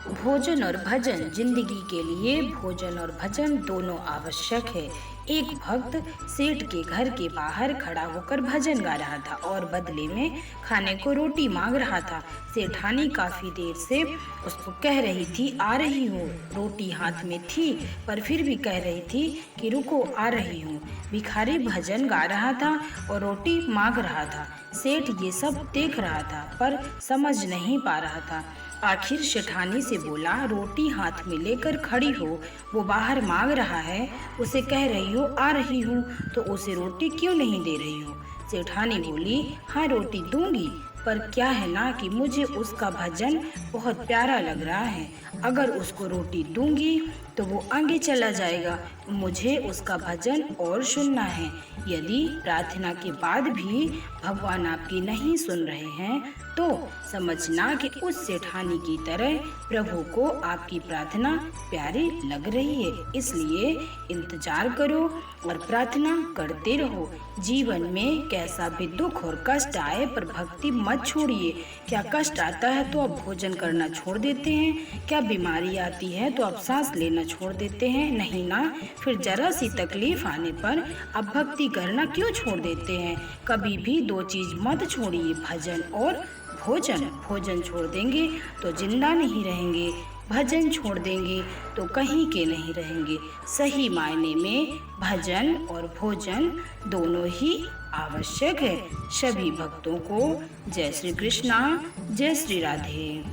भोजन और भजन जिंदगी के लिए भोजन और भजन दोनों आवश्यक है। एक भक्त सेठ के घर के बाहर खड़ा होकर भजन गा रहा था और बदले में खाने को रोटी मांग रहा था। सेठानी काफी देर से उसको कह रही थी, आ रही हूँ। रोटी हाथ में थी पर फिर भी कह रही थी कि रुको, आ रही हूँ। भिखारी भजन गा रहा था और रोटी मांग रहा था। सेठ ये सब देख रहा था पर समझ नहीं पा रहा था। आखिर सेठानी से बोला, रोटी हाथ में लेकर खड़ी हो, वो बाहर मांग रहा है, उसे कह रही हो आ रही हूँ, तो उसे रोटी क्यों नहीं दे रही हो? सेठानी बोली, हाँ रोटी दूंगी, पर क्या है ना कि मुझे उसका भजन बहुत प्यारा लग रहा है। अगर उसको रोटी दूंगी तो वो आगे चला जाएगा। मुझे उसका भजन और सुनना है। यदि प्रार्थना के बाद भी भगवान आपकी नहीं सुन रहे हैं तो समझना कि उस सेठानी की तरह प्रभु को आपकी प्रार्थना प्यारी लग रही है। इसलिए इंतजार करो और प्रार्थना करते रहो। जीवन में कैसा भी दुख और कष्ट आए पर भक्ति मत छोड़िए। क्या कष्ट आता है तो आप भोजन करना छोड़ देते हैं? क्या बीमारी आती है तो आप सांस लेना छोड़ देते हैं? नहीं ना। फिर जरा सी तकलीफ आने पर आप भक्ति करना क्यों छोड़ देते हैं? कभी भी दो चीज मत छोड़िए, भजन और भोजन। भोजन छोड़ देंगे तो जिंदा नहीं रहेंगे, भजन छोड़ देंगे तो कहीं के नहीं रहेंगे। सही मायने में भजन और भोजन दोनों ही आवश्यक है। सभी भक्तों को जय श्री कृष्णा, जय श्री राधे।